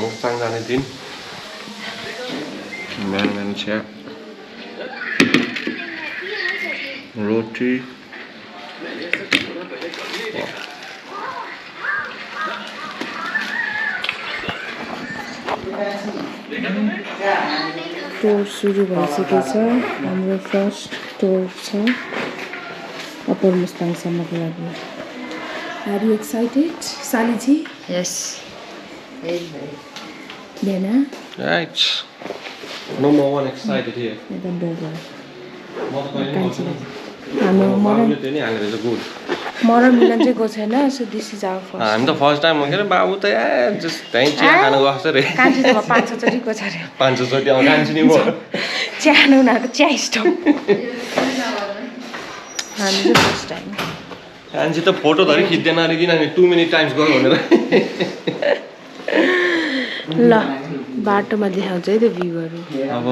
मुस्ताङ जाने दिन बिहान चिया रोटी टुर सुरु भइसकेको छ हाम्रो फर्स्ट टुर छ अप्पर मुस्ताङसम्मको लागि Are you excited, Saliji? Yes. Dana? Right. No more one excited here. The burger. Mara Milan चाहिँ गएको छैन so this is our first. हामी त फर्स्ट टाइम हो के बाबु त जस्ट त्यही चिया खानु गएको छ रे कान्छी त 5-6 चोटि गएको छ रे 5 चोटि कान्छी नि म चिया खानु उनीहरुको चिया स्टप हामी चाहिँ फर्स्ट टाइम कान्छी त फोटो धरि खिच्दैन रे किनभने 2 मिनेट टाइम्स गयो भनेर ल बाटोमा देखाउँछ है त भ्यूहरु अब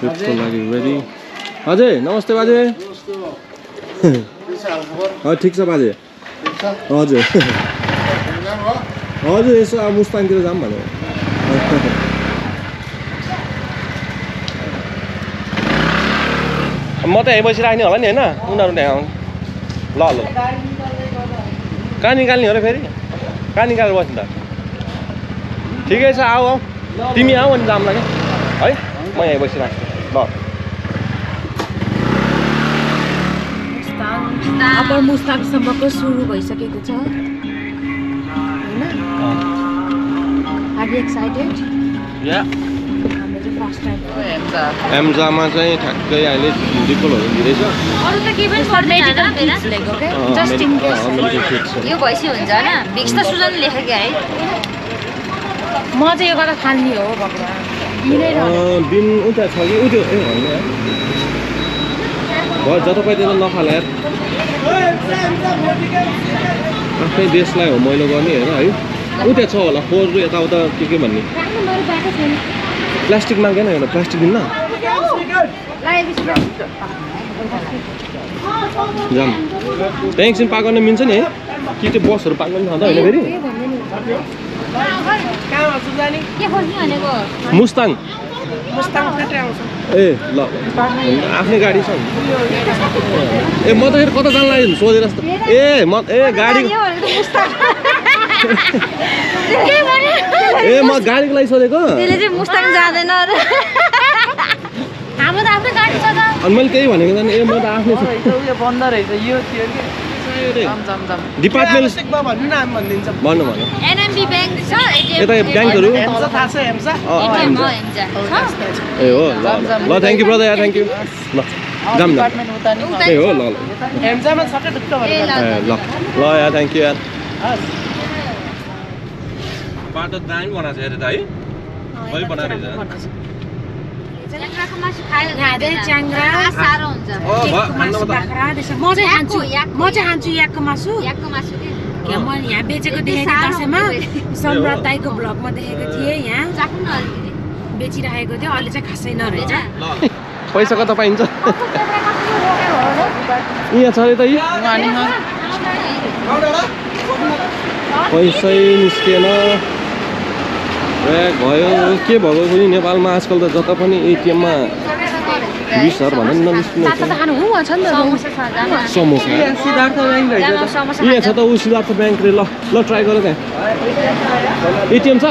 ट्रिपको लागि रेडी अझै नमस्ते बाजे ठिक छ बाजे हजुर हजुर यसो अब मुस्ताङतिर जाऊँ भनेर म त यहीँ बसिराख्ने होला नि होइन उनीहरू त्यहाँ आउनु ल ल कहाँ निकाल्ने हो र फेरि कहाँ निकालेर बस्नु त ठिकै छ आऊ आऊ तिमी आऊ अनि जाऊँ क्या है म यहीँ बसिराख्छु ल अप्पर मुस्ताङसम्मको सुरु भइसकेको छ हैन Are you excited? या हाम्रो चाहिँ फर्स्ट टाइम हो एम्जामा चाहिँ ठ्याक्कै अहिले डिकोलहरू दिँदैछ अरु त के पनि पर्दैन हैन लेको के जस्ट इन केस यो भइसि हुन्छ हैन भिक्स त सुजन लेखेको है म चाहिँ यो गर्दा खान्ने हो भगवान दिनै दिन उता छ कि उयो ए होइन भयो जतापाइ त्यता नखाला यार आफ्नै देशलाई हो मैलो गर्ने होइन है उता छ होला फोहोर यताउता के भन्ने प्लास्टिक मागेन एउटा प्लास्टिक दिन्न जाम त्यहाँ एकछिन पार्क गर्न मिल्छ नि है कि त्यो बसहरू पार्क गर्न खाँदा होइन फेरि मुस्ताङ ए ल आफ्नै गाडी छ ए म त फेरि कता जान लाग्यो सोधेर जस्तो ए म ए गाडी ए म गाडीको लागि सोधेको त्यसले चाहिँ मुस्ताङ जाँदैन र हाम्रो त आफ्नो गाडी छ त अनि मैले त्यही भनेको त ए म त आफ्नै छु यो बन्द रहेछ यो थियो कि डिपार्टमेन्ट भन्नु न हामी भनिदिन्छ भन्नु भन्नु एनएमबी बैंक छ यता ब्याङ्कहरू हेम्सा थाहा छ हेम्सा एटिएम हो हेम्जा ए हो ल ल थ्याङ्क यू ब्रदर यार थ्याङ्क यू ल जाम जाम डिपार्टमेन्ट उता नि ए हो ल ल हेम्सामा सट्टै ढुक्क ए ल ल यार थ्याङ्क यू यार बाटो दामी बनाएको छ यता है कहिले बनाएर च्याङ्ग्राको मासु खायो यहाँ चाहिँ च्याङ्ग्रा सारो हुन्छ मासु बाख्रा त्यसो म चाहिँ खान्छु याकको मासु याकको मासु के म यहाँ बेचेको देखेको दसैँमा सम्राट दाइको ब्लगमा देखेको थिएँ यहाँ चाख्नु न अलिकति बेचिरहेको थियो अहिले चाहिँ खासै नरहेछ पैसा कता पाइन्छ यहाँ छ यता पैसै निस्किएन भयो के भएको पनि नेपालमा आजकल त जता पनि एटिएममा 20,000 भन्दा नि ननिस्किने समोसा सिद्धार्थ ब्याङ्क रहेछ यहाँ छ त ऊ सिद्धार्थ ब्याङ्क रे ल ल ट्राई गर त्यहाँ एटिएम छ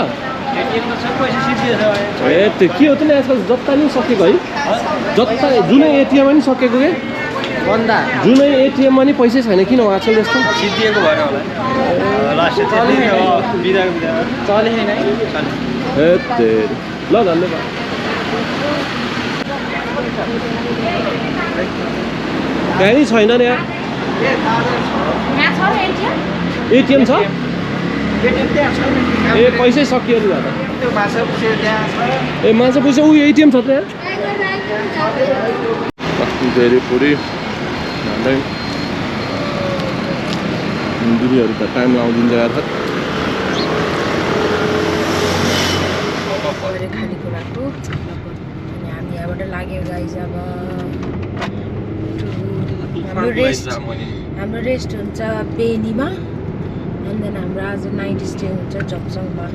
ए त्यो के हो त नि आजकल जता नि सकेको है जता जुनै एटिएममा नि सकेको के भन्दा जुनै एटिएममा नि पैसै छैन किन आजकल त्यस्तो सिद्धिएको भएर होला चले छैन ए ल धन्यवाद त्यहाँ नि छैन नि यार एटिएम छ ए पैसै सकियो नि ए माछा पुछे ऊ एटिएम छ त यार धेरै पुरी दुरीहरू त टाइम लाउँदिन्छ यार खानेकुराको अनि हामी यहाँबाट लाग्यो गाइज अब हाम्रो रेस्ट हुन्छ बेनीमा अनि एन्ड देन हाम्रो आज नाइट स्टे हुन्छ जक्सङमा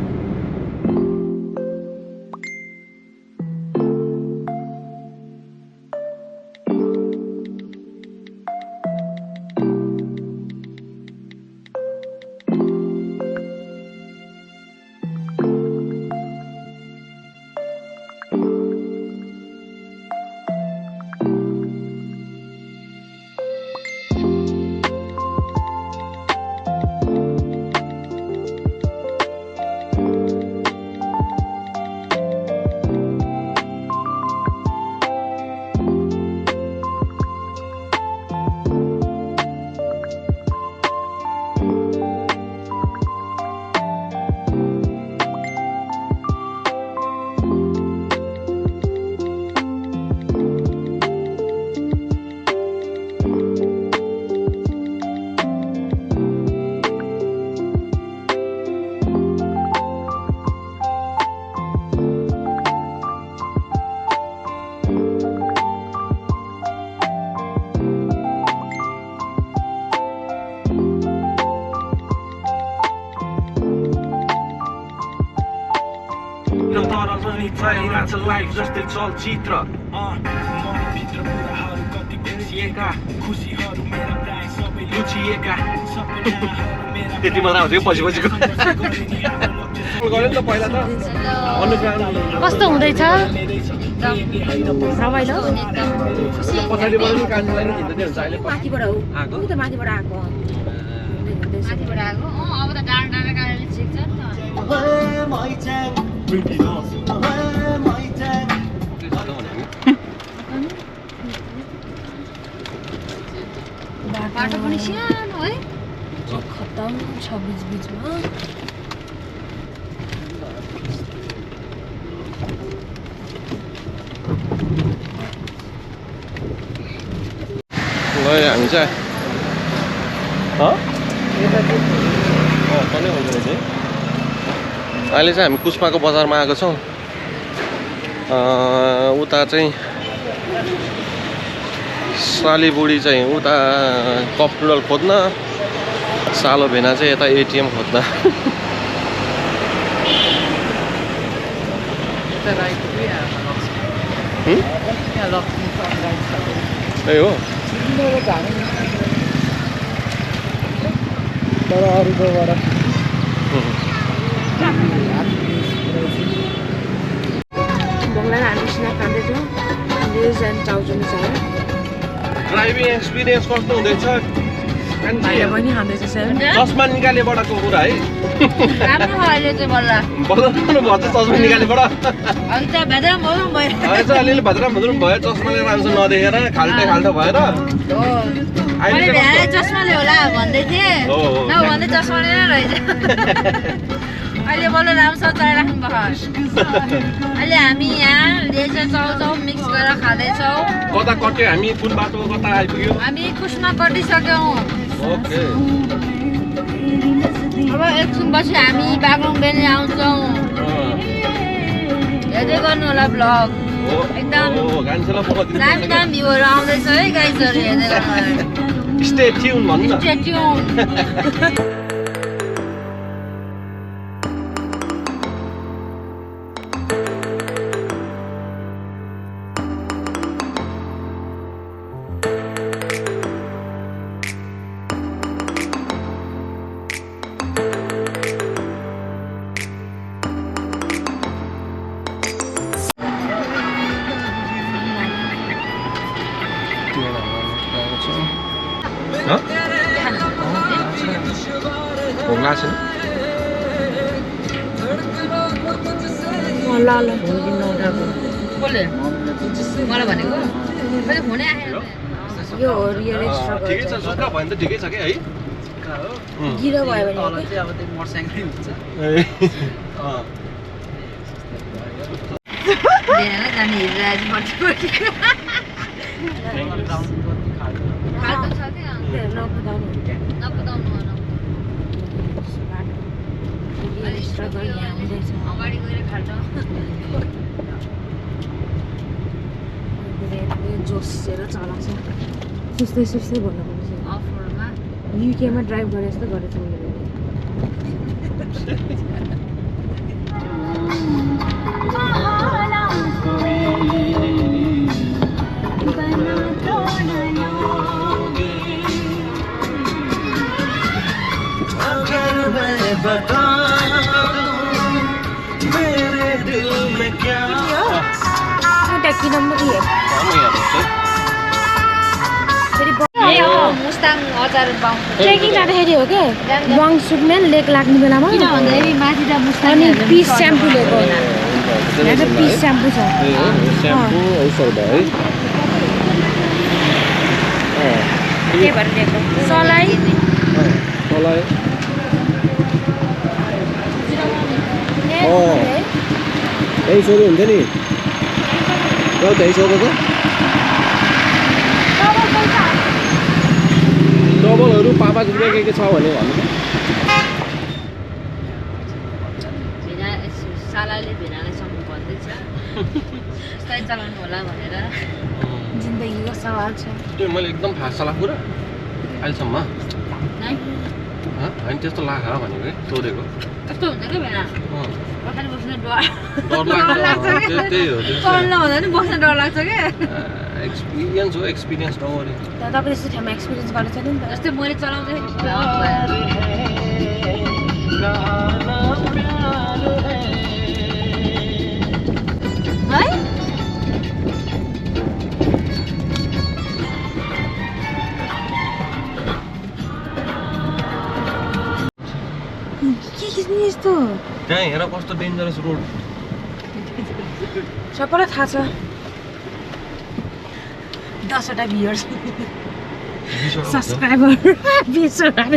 लाइफ जस्तै चलचित्र मनभित्र कुराहरू कति बिर्सिएका खुसीहरू मेरा प्राय सबै लुचिएका त्यति मात्र आउँथ्यो पछि पछिको गऱ्यो नि त पहिला त कस्तो हुँदैछ रमाइलो पछाडिबाट नि कानुलाई नि खिच्दै हुन्छ अहिले माथिबाट हो ऊ त माथिबाट आएको माथिबाट आएको अब त डाँडा डाँडा कालेर सिक्छ नि बाटो पनि सानो है खतम छ बिचमा गयो हामी चाहिँ अहिले चाहिँ हामी कुस्माको बजारमा आएको छौँ उता चाहिँ साली बुढी चाहिँ उता कप नुडल खोज्न सालो भेना चाहिँ यता एटिएम खोज्न ए हो तर अरूकोबाट बङ्गला हामी स्न्याक खाँदैछौँ लेज एन्ड चाउचुनी छ ड्राइभिङ एक्सपिरियन्स कस्तो हुँदैछ भाइले पनि खाँदैछ सर चस्मा निकालेबाटको कुरा है राम्रो भयो अहिले चाहिँ बल्ल बल्ल भयो चस्मा निकालेबाट अनि त भेद्राम भयो भयो अहिले चाहिँ अलिअलि भद्राम भद्रुम भयो चस्माले राम्रोसँग नदेखेर खाल्टे खाल्टो भएर मैले भ्याएर चस्माले होला भन्दै थिएँ नभन्दै चस्माले नै रहेछ अहिले बल्ल राम्रोसँग चलाइराख्नु भयो अहिले हामी यहाँ लेज चाउचाउ मिक्स गरेर खाँदैछौँ कता कट्यो हामी कुन बाटोको कता आइपुग्यो हामी कुस्मा कटिसक्यौँ ओके अब एकछिनपछि हामी बागलुङ बेनी आउँछौँ हेर्दै गर्नु होला भ्लग एकदम दामी दामी भ्यूहरू आउँदैछ है गाइजहरू हेर्दै गर्नु स्टे ट्युन भन्नु न स्टे ट्युन लाग्छ ल ल कसले मलाई भनेको मैले फोनै आएन यो हो रियल एक्स्ट्रा ठिकै छ सुक्खा भयो भने त ठिकै छ क्या है गिरो भयो भने अब त्यो मोटरसाइकल हुन्छ लिएर जाने हिजोआज बटी खाल्टो छ क्या नकुदाउनु नकुदाउनु अगाडि गएर खाल्टो जोसेर चलाउँछ सुस्तै सुस्तै भन्नुपर्छ अफ रोडमा युकेमा ड्राइभ गरे जस्तो गरेछ मैले मुस्ताङ अचार पाउँछ ट्रेकिङ जाँदाखेरि हो क्या वाङ सुक्ने लेक लाग्ने बेलामा किन भन्दाखेरि माथि त मुस्ताङ अनि पिस स्याम्पू लिएको यहाँ चाहिँ पिस स्याम्पू छ स्याम्पू औषध भयो है के भएर ल्याएको सलाई मलाई यही सोध्यो हुन्थ्यो नि त्यही सोध्यो त डबलहरू 5-5 रुपियाँ के छ भने भन्नु सालाले भेनालाई सम्झनु भन्दैछ यस्तै चलाउनु होला भनेर जिन्दगीको सवाल छ त्यो मैले एकदम फास्ट चलाएको कुरा अहिलेसम्म होइन त्यस्तो लाग्छ भनेको है सोधेको कस्तो हुन्छ क्या भेना पछाडि बस्न डर लाग्छ त्यही हो चढ्न हुँदा नि बस्न डर लाग्छ क्या एक्सपिरियन्स हो एक्सपिरियन्स नगरे तपाईँ यस्तो ठाउँमा एक्सपिरियन्स गरेको छैन नि त जस्तै मैले चलाउँदाखेरि है के खिच्ने यस्तो त्यहाँ हेर कस्तो डेन्जरस रोड सबैलाई थाहा छ 10वटा भ्युअर्स सब्सक्राइबर 20वटा अस्ति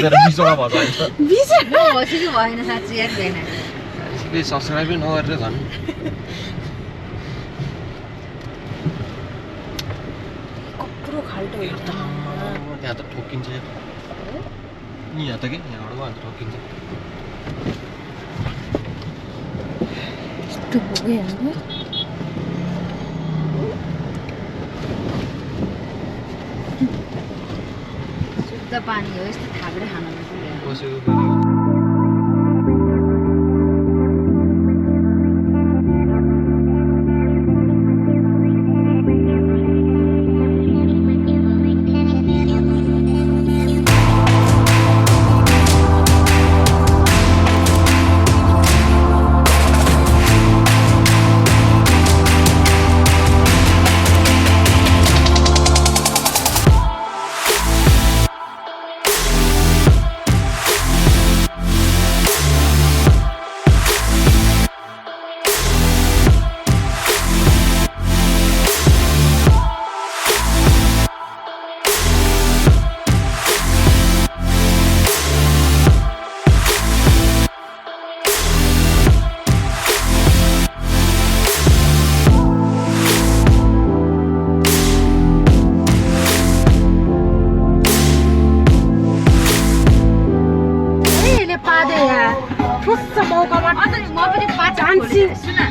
गर्दै 20वटा भन्छ हसीको भएन साँच्ची यार भेना यसले सब्सक्राइबै नगरेर झन् कत्रो खाल्टो त्यहाँ त ठोकिन्छ नि यहाँ त के यहाँबाट गयो भने ठोकिन्छ यस्तो भोगिहाल्नु शुद्ध पानी हो यस्तो थापेर खान नपुग्यो बसेको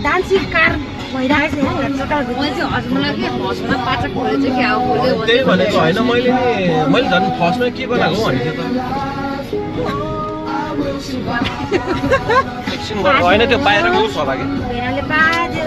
डान्सिङ कार भइरहेको मैले चाहिँ हजुरलाई के फर्स्टमा पाचक खोले चाहिँ क्या हो खोल्यो त्यही भनेको होइन मैले झन् फर्स्टमा के बनाएको भनेको एकछिन होइन त्यो बाहिरको उस होला कि भेनाले बाज्यो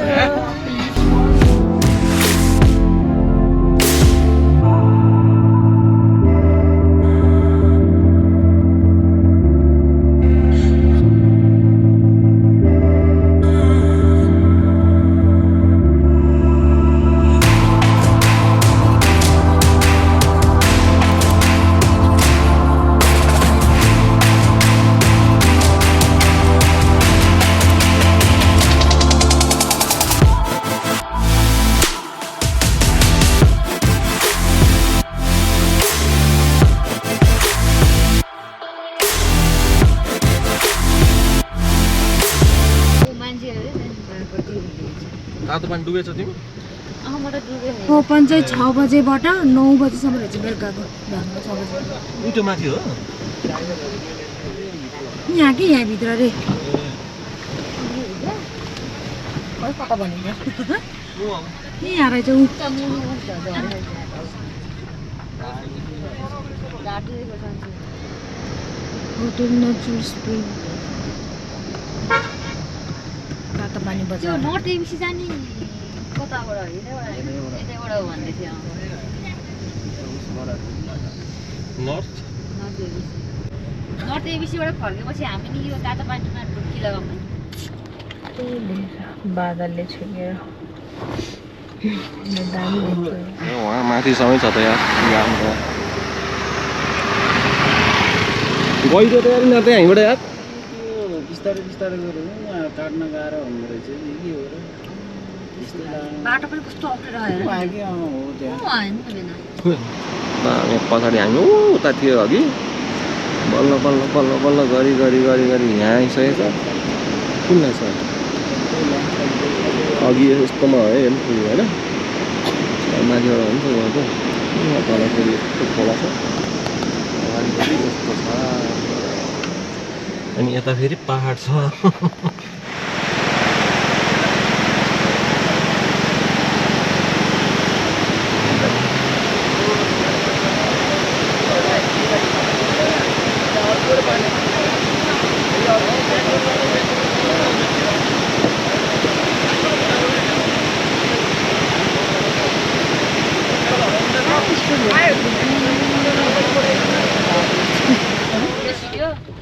तातो पानी डुबेछ तिमी ओपन चाहिँ 6 बजेबाट 9 बजेसम्म रहेछ बेलुकाको भ्याउनु 6 बजे उठो माथि हो यहाँ कि यहाँभित्र रे कता भनेको यहाँ रहेछ ऊ होटल नेचुरल स्प्रिङ तातो पानी त्यो बजार नर्थ एबिसी जाने कताबाट यतैबाट हो भन्दै थियो नर्थ नर्थ एबिसीबाट फर्केपछि हामी नि यो तातो पानीमा डुब्की लगाउने बादलले छुकेर दामी देख्छ वहाँ माथिसम्मै छ त यार घाम त गइदियो त यार यिनीहरू त यहीँबाट यार बिस्तारै बिस्तारै गऱ्यो भने काट्न गाह्रो हुँदो रहेछ नि के हो र बाटो पनि कस्तो अप्ठ्यारो आयो हो त्यहाँ पछाडि हामी उता थियो अघि बल्ल बल्ल बल्ल बल्ल गरी गरी गरी गरी यहाँ आइसकेको छ कुन छ अघि यस्तोमा है पुग्यो होइन माथिबाट हुन्छ गएको यहाँ तल फेरि यस्तो खोला छ अनि यता फेरि पहाड छ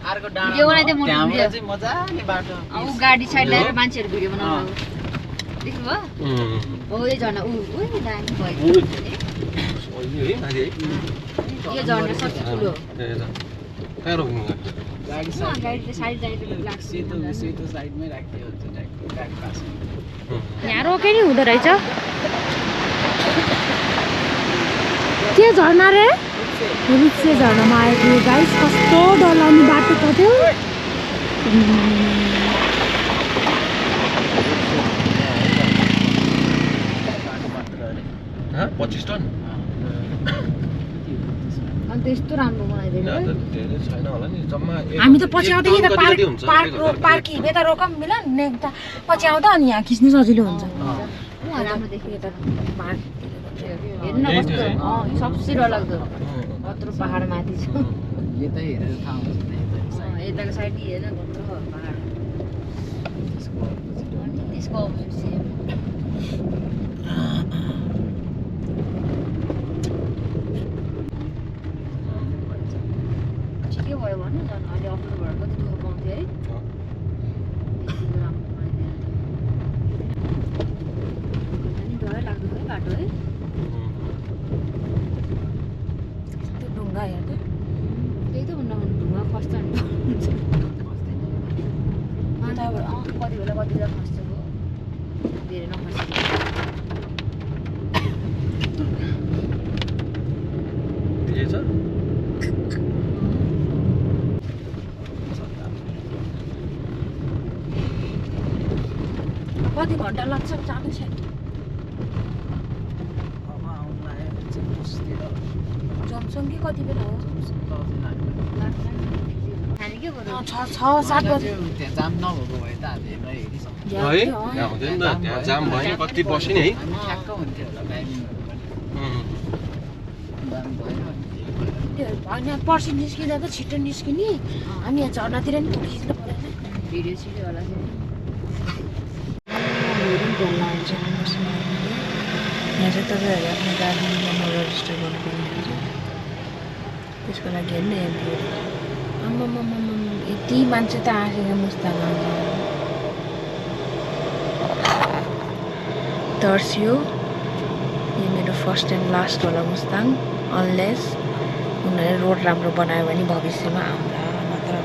अर्को भिडियो बनाइदिए म त्यहाँबाट चाहिँ मजाले बाटो ऊ गाडी साइड ल्याएर मान्छेहरू भिडियो बनाउनु देख्नुभयो हो यो झर्ना ऊ दामी भयो यो झर्ना सबै ठुलो कहाँ रोक्नु गाडी गाडी साइड जाइदिनु लाग्छ सेतो सेतो साइडमै राख्दै हुन्छ गाडी पासमा यहाँ रोके नि हुँदो रहेछ के झर्ना रे रुप्से झर्नामा आएको थियो गाइस कस्तो डरलाग्ने बाटो त थियो 25 टन अनि त्यस्तो राम्रो बनाइदिनु छैन होला नि जम्मा हामी त पछि आउँदै यता पार्क यता रोकम मिलन नेक्स्ट पछि आउँदा अनि यहाँ खिच्नु सजिलो हुन्छ राम्रो देखियो यता पार्क हेर्न कस्तो सबसे डरलाग्दो कत्रो पहाड माथि छ यतै हेरेर थाहा हुन्छ यताको साइड हेर्न कत्रो पहाड अनि त्यसको अपोजिट ठिकै भयो भने झन् अहिले अप्ठ्यारो भएर कति दुःख पाउँथ्यो है राम्रो बनाइदिएर अनि डरै लाग्दो है बाटो है ढुङ्गा हेर्दै त्यही त हुन्न ढुङ्गा खस्छ नि कति बेला खस्छ धेरै नखस्छ कति घन्टा लाग्छ जानु छ जमसङ कि कति बेला हो हामी के गर्नु 6-7 बजे त्यहाँ जाम नभएको भए त हामी हेर्न हेरिसक्छौँ है त्यहाँ हुँदैन त त्यहाँ जाम भयो कति बस्यो नि है ठ्याक्क हुन्थ्यो होला टाइमिङहरू पनि होइन पर्सि निस्किँदा त छिटो निस्किने हामी यहाँ झर्नातिर नि फोटो खिच्नु परेन भिडियो सिडियो होला यहाँ चाहिँ तपाईँहरूले आफ्नो गाडी नम्बर रेजिस्टर गर्नुपर्ने हुन्छ त्यसको लागि हेर्नु यहाँ आम्मामामा यति मान्छे त आएको मुस्ताङ तर्सियो यो मेरो फर्स्ट एन्ड लास्ट होला मुस्ताङ अनलेस उनीहरूले रोड राम्रो बनायो भने भविष्यमा आउँला नत्र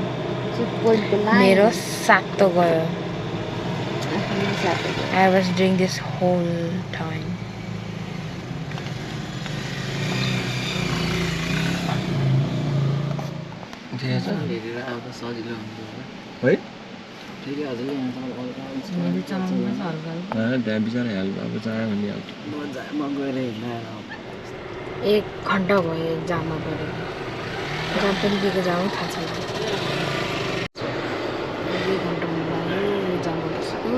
मेरो साथ त गयो I was doing this whole time. हेरेर आउँदा सजिलो हुन्थ्यो है फेरि हजुर यहाँ त्यहाँ बिचरा हेल्प अब चाह्यो भने म गएर हेर्न 1 घन्टा भयो जाममा परेको जाम पनि दिएको जाम थाहा छैन 1 घन्टा भयो जाममा बसेको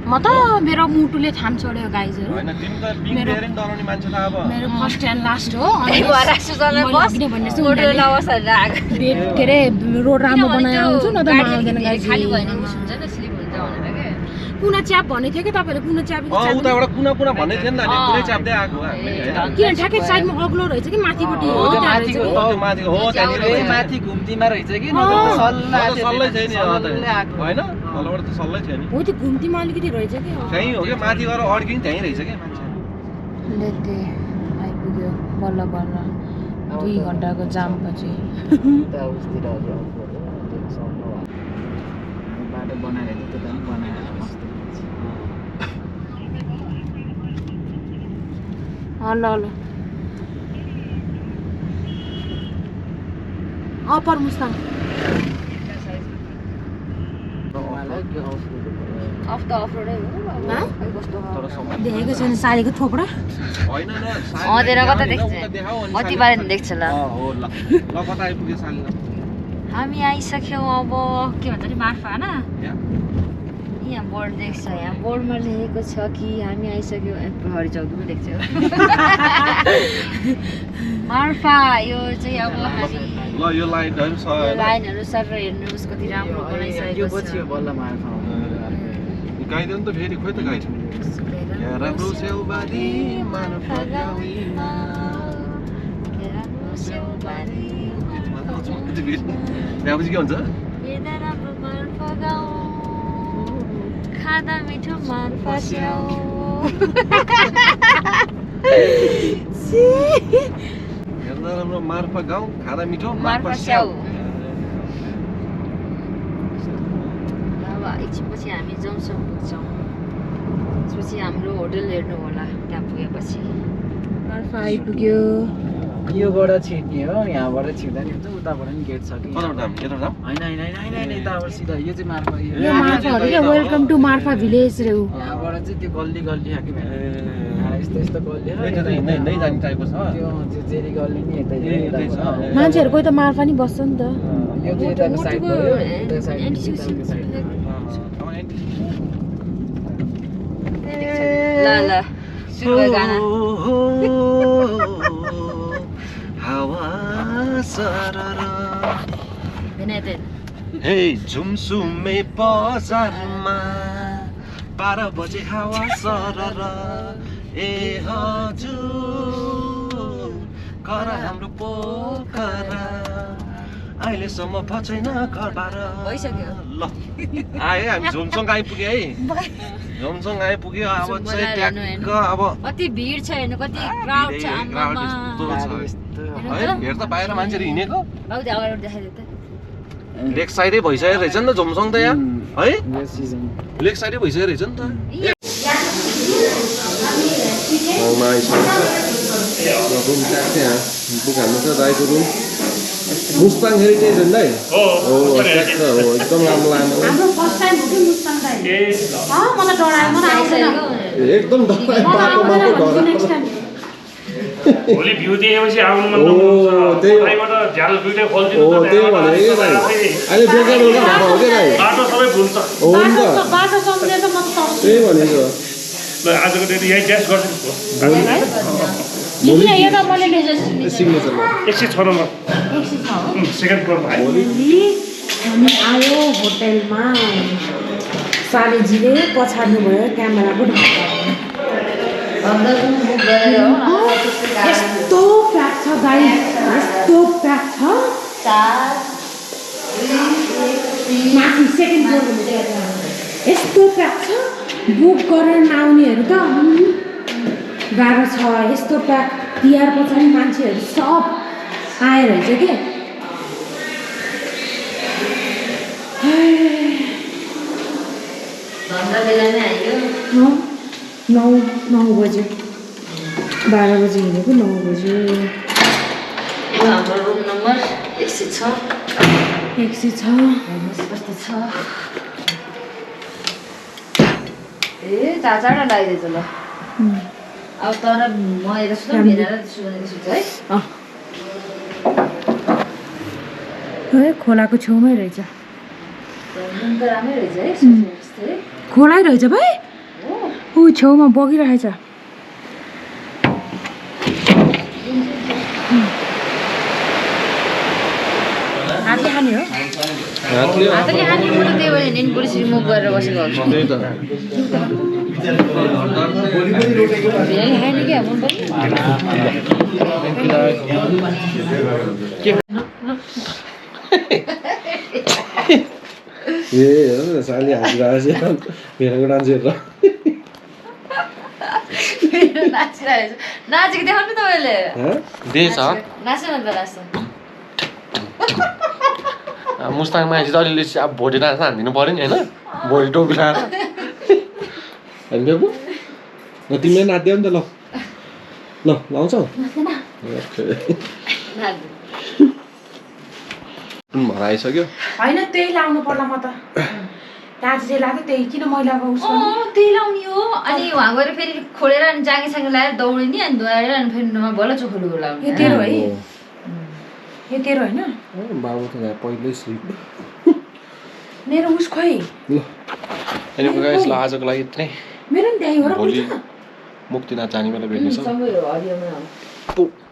म त मेरो मुटुले थाम छोड्यो गाइजहरु हैन तिमी त बिङ बेरिङ डराउने मान्छे त अब मेरो फर्स्ट एन्ड लास्ट हो के अरे रोड राम्रो बनाएर आउँछु न त म आउँदैन गाइज कुना च्याप भनेको थियो कि तपाईँले कुना च्याप उताबाट कुना कुना भन्ने थियो नि त अनि कुनै च्याप्दै आएको हामी किन ठ्याक्कै साइडमा अग्लो रहेछ कि माथिपट्टि हो त्यहाँ रहेछ कि त्यो माथि हो त्यहाँनिर माथि घुम्तीमा रहेछ कि सल्लै छैन हैन तलबाट त सल्लै थियो नि हो त्यो घुम्तीमा अलिकति रहेछ कि त्यही हो क्या माथि गएर अड्किन त्यही रहेछ क्या मान्छे लेते आइपुग्यो बल्ल बल्ल 2 घण्टाको जाम पछि बाटो बनाएर त्यो पनि बनाएर ल ल अपर मुस्ताङ देखेको छैन साडीको थोपडा हैन न अँधेर कता देख्छ अति बारे देख्छ ल हो ल कता आइपुग्यो साली हामी आइसक्यौँ अब के भन्छ नि मार्फा होइन यहाँ बोर्ड देख्छ यहाँ बोर्डमा लेखेको छ कि हामी आइसक्यौँ हरि चौकीमा लेख्छ मार्फा यो चाहिँ अब हामी ल यो लाइनहरू सर हेर्नुहोस् कति राम्रो बनाइसकेको छ बल्ल मार्फा गाइदिनु त फेरि खोइ त गाइछ राम्रो सेउबारी मार्फा गाउँमा त्यहाँपछि के हुन्छ खाँदा मिठो मार्फा स्याउ हेर्दा राम्रो मार्फा गाउँ खाँदा मिठो मार्फा स्याउ अब एकछिनपछि हामी जमसम पुग्छौँ त्यसपछि हाम्रो होटल हेर्नु होला त्यहाँ पुगेपछि मार्फा आइपुग्यो योबाट छिर्ने हो यहाँबाट छिर्दा नि हुन्छ उताबाट नि गेट छ कि होइन यताबाट सिधा यो चाहिँ मार्फा यो मार्फा हो के वेलकम टु मार्फा भिलेज रे उ यहाँबाट चाहिँ त्यो गल्ली गल्ली खाके यस्तो यस्तो गल्ली नै जाने टाइपको छ त्यो जेरी गल्ली नि यतै मान्छेहरु कोही त मार्फा नि बस्छ नि त यो चाहिँ यताको साइड भयो यता साइड ल ल सुरु भयो गाना हावा सरर United. हे झुमसुमे बजारमा 12 बजे हावा सरर ए हजुर घर हाम्रो पोखरा अहिलेसम्म छैन घरबाट भइसक्यो ल आए हामी झुमसङ आइपुग्यो है झुमसङ आइपुग्यो अब चाहिँ ट्याक्क अब कति भिड छ हेर्नु कति क्राउड छ आम्मामा है हेर त बाहिर मान्छेहरु हिँडेको बाउले अगाडि देखाइदियो त लेक साइडै भइसकेको रहेछ नि त झुमसङ त यहाँ है यो सिजन लेक साइडै भइसकेको रहेछ नि त रुम ट्याक्छ यहाँ बुक हाल्नु छ राईको रुम मुस्ताङ हेरिटेज हो नि हो ट्याक्छ हो एकदम राम्रो लामो हाम्रो फर्स्ट टाइम हो कि मुस्ताङ दाइ मलाई डरायो मलाई आउँदैन एकदम डरायो बाटोमा पो डरायो भोलि भ्यू देखेपछि आउनु मन लाग्छ त्यहीबाट झ्याल दुईटै खोल्दिनु हो त्यही भने के दाइ अहिले बेकार बेकार हो के दाइ बाटो सबै भुल्छ हो नि त बाटो सम्झेर म त त्यही भनेको ल आजको डेट यही टेस्ट गर्दिनु तिमीले एउटा मैले सिग्नेचरमा 106 नम्बर सेकेन्ड फ्लोरमा आयो हामी आयो होटलमा सालीजीले पछाड्नु भयो क्यामेराको यस्तो प्याक छ गाइस यस्तो प्याक छ माथि सेकेन्ड फ्लोरमा यस्तो प्याक छ बुक गरेर नआउनेहरू त गाह्रो छ यस्तो प्याक तिहार पछाडि मान्छेहरू सब आएर रहेछ के नौ बज्यो 12 बजी हिँडेको 9 बज्यो हाम्रो रुम नम्बर 106 हेर्नुहोस् कस्तो छ ए चाचाडा लगाइदिएछ ल अब तर म यता सुन भेरेर सुतेको है है खोलाको छेउमै रहेछ रुम त राम्रै रहेछ है खोलै रहेछ भाइ ऊ छेउमा बगिरहेछ हातले खाने हो हातले खाने म त त्यही भएर नेन पुलिस रिमुभ गरेर बसेको हुन्छु त्यही त बिहान खाने क्या मन ए हेर न साली हाँसिरहेको छ भेडाको डान्स हेरेर नाचिरहेको छु नाचेको देखाउनु तपाईँले देश नाच्छ न त नाच्छ मुस्ताङमा आएपछि त अलिअलि अब भोटे डान्स हानिदिनु पऱ्यो नि होइन भोलि टोपी लाएर होइन बेबु ल तिमीले नाच्दियो नि त ल ल लाउँछौ भएर आइसक्यो होइन त्यही लाउनु पर्ला म त दाजु जे लाग्यो त्यही किन मैलाको उसको त्यही लाउने हो अनि उहाँ गएर फेरि खोलेर अनि जाँगे साङ्गे लगाएर दौडिने अनि धोएर अनि फेरि भल चोखोलुको यो लाउने तेरो है यो तेरो होइन बाबु त पहिल्यै स्लिप मेरो उस खोइ ल अनि गाइस ल आजको लागि यत्रै मेरो नि त्यही हो र भोलि मुक्तिनाथ जाने बेला भेट्नेछौँ सँगै हो हरियोमा